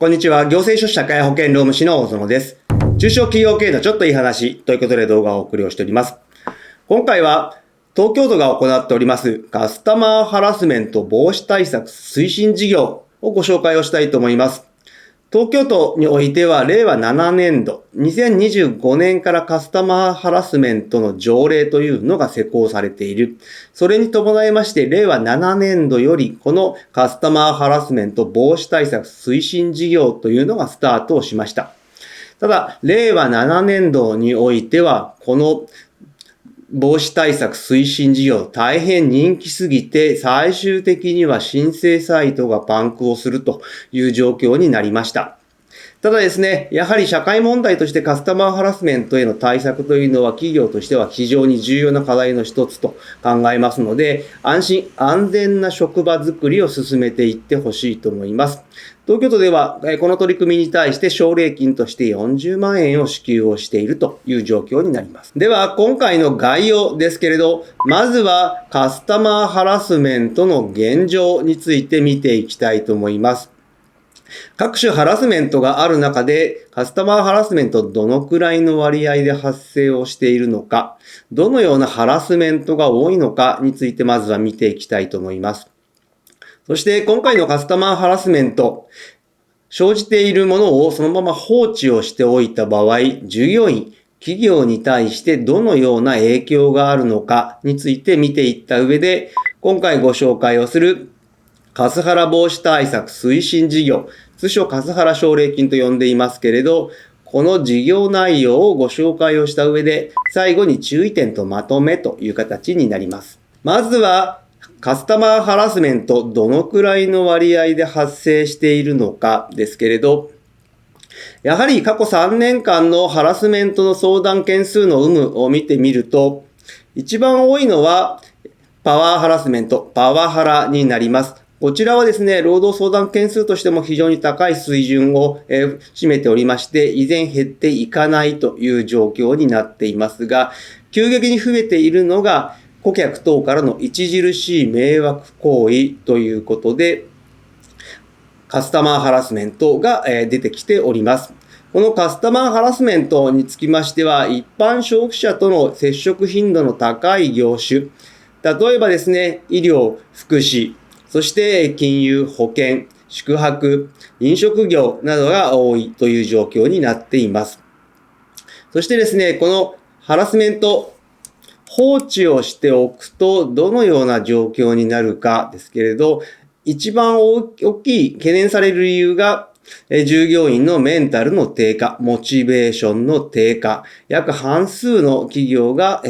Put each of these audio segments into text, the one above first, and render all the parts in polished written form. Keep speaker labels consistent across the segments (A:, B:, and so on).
A: こんにちは。行政書士社会保険労務士の大園です。中小企業経営のちょっといい話ということで動画をお送りをしております。今回は東京都が行っておりますカスタマーハラスメント防止対策推進事業をご紹介をしたいと思います。東京都においては令和7年度、2025年からカスタマーハラスメントの条例というのが施行されている。それに伴いまして、令和7年度よりこのカスタマーハラスメント防止対策推進事業というのがスタートをしました。ただ、令和7年度においては、この防止対策推進事業大変人気すぎて最終的には申請サイトがパンクをするという状況になりました。ただですね、やはり社会問題としてカスタマーハラスメントへの対策というのは企業としては非常に重要な課題の一つと考えますので、安心安全な職場づくりを進めていってほしいと思います。東京都ではこの取り組みに対して奨励金として40万円を支給をしているという状況になります。では今回の概要ですけれど、まずはカスタマーハラスメントの現状について見ていきたいと思います。各種ハラスメントがある中で、カスタマーハラスメントどのくらいの割合で発生をしているのか、どのようなハラスメントが多いのかについてまずは見ていきたいと思います。そして今回のカスタマーハラスメント、生じているものをそのまま放置をしておいた場合、従業員、企業に対してどのような影響があるのかについて見ていった上で、今回ご紹介をするカスハラ防止対策推進事業、通称カスハラ奨励金と呼んでいますけれど、この事業内容をご紹介をした上で、最後に注意点とまとめという形になります。まずは、カスタマーハラスメントどのくらいの割合で発生しているのかですけれど、やはり過去3年間のハラスメントの相談件数の有無を見てみると、一番多いのはパワーハラスメント、パワハラになります。こちらはですね、労働相談件数としても非常に高い水準を占めておりまして、依然減っていかないという状況になっていますが、急激に増えているのが顧客等からの著しい迷惑行為ということで、カスタマーハラスメントが出てきております。このカスタマーハラスメントにつきましては、一般消費者との接触頻度の高い業種、例えばですね、医療、福祉、そして金融、保険、宿泊、飲食業などが多いという状況になっています。そしてですね、このハラスメント、放置をしておくとどのような状況になるかですけれど、一番大きい懸念される理由が、従業員のメンタルの低下、モチベーションの低下、約半数の企業が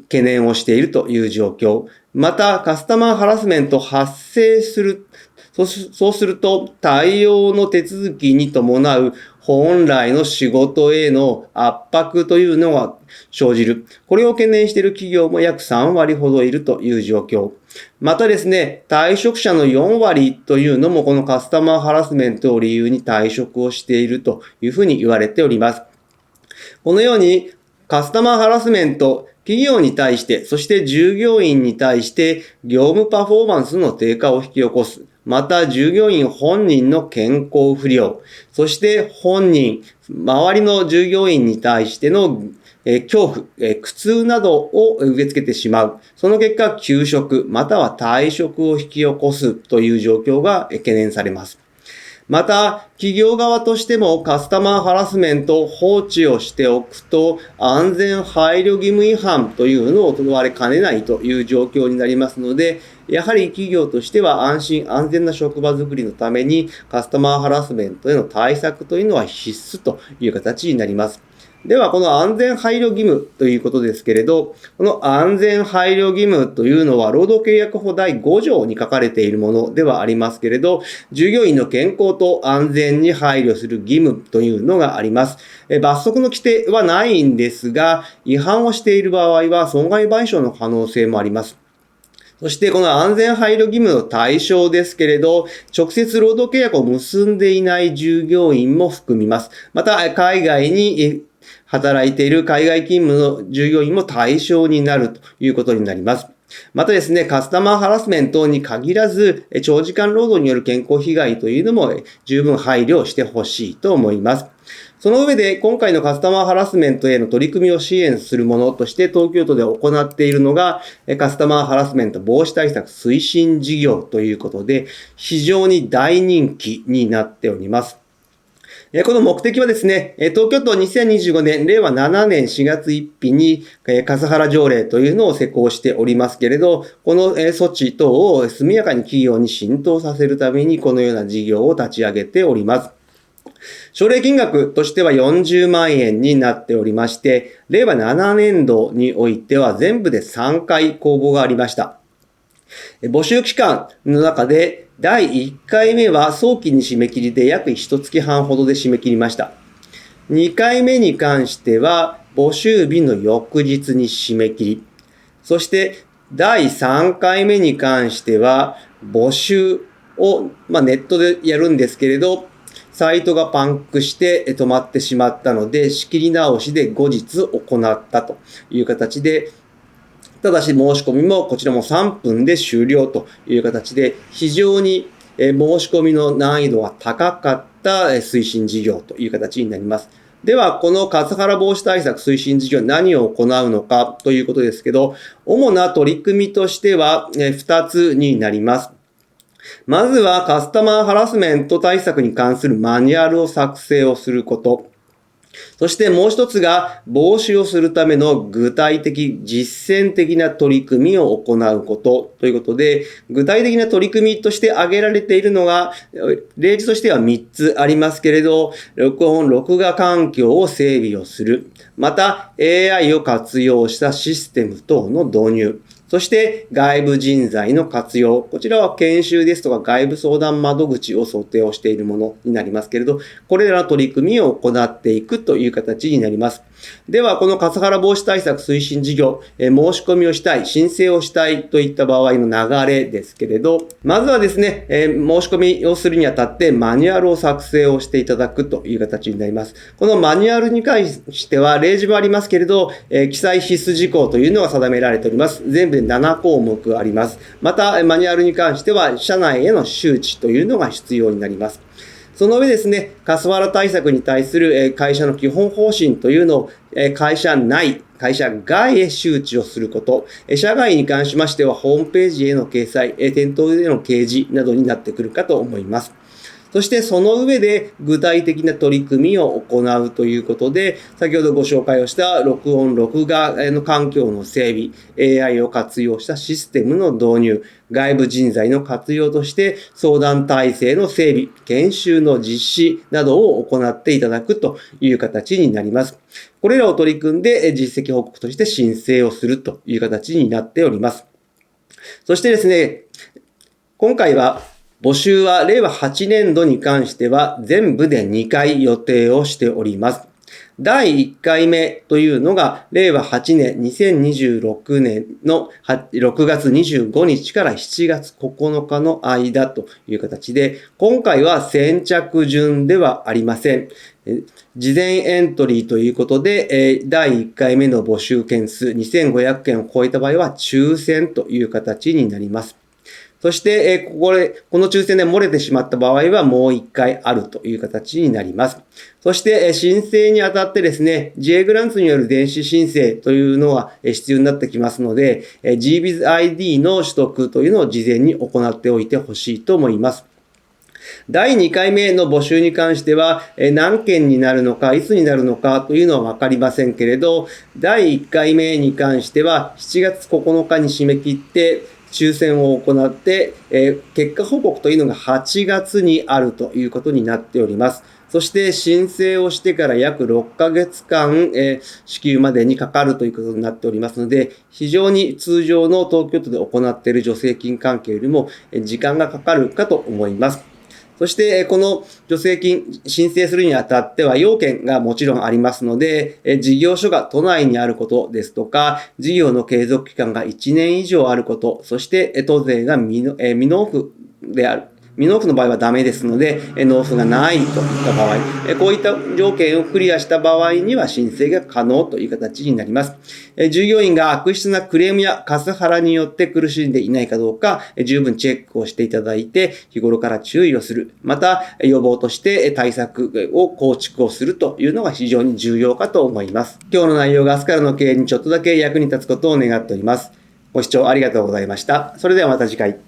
A: 懸念をしているという状況。また、カスタマーハラスメント発生する。そうすると、対応の手続きに伴う本来の仕事への圧迫というのが生じる。これを懸念している企業も約3割ほどいるという状況。またですね、退職者の4割というのもこのカスタマーハラスメントを理由に退職をしているというふうに言われております。このようにカスタマーハラスメント、企業に対して、そして従業員に対して業務パフォーマンスの低下を引き起こす。また従業員本人の健康不良、そして本人、周りの従業員に対しての恐怖、苦痛などを植え付けてしまう。その結果、休職、または退職を引き起こすという状況が懸念されます。また、企業側としてもカスタマーハラスメントを放置をしておくと、安全配慮義務違反というのを問われかねないという状況になりますので、やはり企業としては安心安全な職場づくりのためにカスタマーハラスメントへの対策というのは必須という形になります。では、この安全配慮義務ということですけれど、この安全配慮義務というのは、労働契約法第5条に書かれているものではありますけれど、従業員の健康と安全に配慮する義務というのがあります。罰則の規定はないんですが、違反をしている場合は損害賠償の可能性もあります。そしてこの安全配慮義務の対象ですけれど、直接労働契約を結んでいない従業員も含みます。また、海外に働いている海外勤務の従業員も対象になるということになります。またですね、カスタマーハラスメントに限らず、長時間労働による健康被害というのも十分配慮してほしいと思います。その上で、今回のカスタマーハラスメントへの取り組みを支援するものとして、東京都で行っているのが、カスタマーハラスメント防止対策推進事業ということで、非常に大人気になっております。この目的はですね、東京都2025年、令和7年4月1日に、カスハラ条例というのを施行しておりますけれど、この措置等を速やかに企業に浸透させるために、このような事業を立ち上げております。奨励金額としては40万円になっておりまして、令和7年度においては全部で3回公募がありました。募集期間の中で第1回目は早期に締め切りで約1月半ほどで締め切りました。2回目に関しては募集日の翌日に締め切り。そして第3回目に関しては募集を、ネットでやるんですけれど、サイトがパンクして止まってしまったので、仕切り直しで後日行ったという形で、ただし申し込みもこちらも3分で終了という形で、非常に申し込みの難易度が高かった推進事業という形になります。では、このカスハラ防止対策推進事業何を行うのかということですけど、主な取り組みとしては2つになります。まずはカスタマーハラスメント対策に関するマニュアルを作成をすること。そしてもう一つが防止をするための具体的実践的な取り組みを行うことということで、具体的な取り組みとして挙げられているのが、例示としては3つありますけれど、録音・録画環境を整備をする。また AI を活用したシステム等の導入。そして外部人材の活用。こちらは研修ですとか外部相談窓口を想定をしているものになりますけれど、これらの取り組みを行っていくという形になります。では、このカスハラ防止対策推進事業、申し込みをしたい、申請をしたいといった場合の流れですけれど、まずはですね、申し込みをするにあたってマニュアルを作成をしていただくという形になります。このマニュアルに関しては例示もありますけれど、記載必須事項というのが定められております。全部で7項目あります。また、マニュアルに関しては社内への周知というのが必要になります。その上ですね、カスハラ対策に対する会社の基本方針というのを会社内、会社外へ周知をすること、社外に関しましてはホームページへの掲載、店頭での掲示などになってくるかと思います。そしてその上で具体的な取り組みを行うということで、先ほどご紹介をした録音・録画の環境の整備、AI を活用したシステムの導入、外部人材の活用として相談体制の整備、研修の実施などを行っていただくという形になります。これらを取り組んで実績報告として申請をするという形になっております。そしてですね、今回は募集は令和8年度に関しては全部で2回予定をしております。第1回目というのが令和8年2026年の6月25日から7月9日の間という形で、今回は先着順ではありません。事前エントリーということで、第1回目の募集件数2500件を超えた場合は抽選という形になります。そして、この抽選で漏れてしまった場合はもう1回あるという形になります。そして、申請にあたってですね、J グランツによる電子申請というのは必要になってきますので、GBizID の取得というのを事前に行っておいてほしいと思います。第2回目の募集に関しては、何件になるのか、いつになるのかというのはわかりませんけれど、第1回目に関しては7月9日に締め切って、抽選を行って、結果報告というのが8月にあるということになっております。そして申請をしてから約6ヶ月間、支給までにかかるということになっておりますので、非常に通常の東京都で行っている助成金関係よりも時間がかかるかと思います。そして、この助成金申請するにあたっては要件がもちろんありますので、事業所が都内にあることですとか、事業の継続期間が1年以上あること、そして、都税が未納付である。未納付の場合はダメですので、納付がないといった場合、こういった条件をクリアした場合には申請が可能という形になります。従業員が悪質なクレームやカスハラによって苦しんでいないかどうか、十分チェックをしていただいて、日頃から注意をする。また、予防として対策を構築をするというのが非常に重要かと思います。今日の内容が明日からの経営にちょっとだけ役に立つことを願っております。ご視聴ありがとうございました。それではまた次回。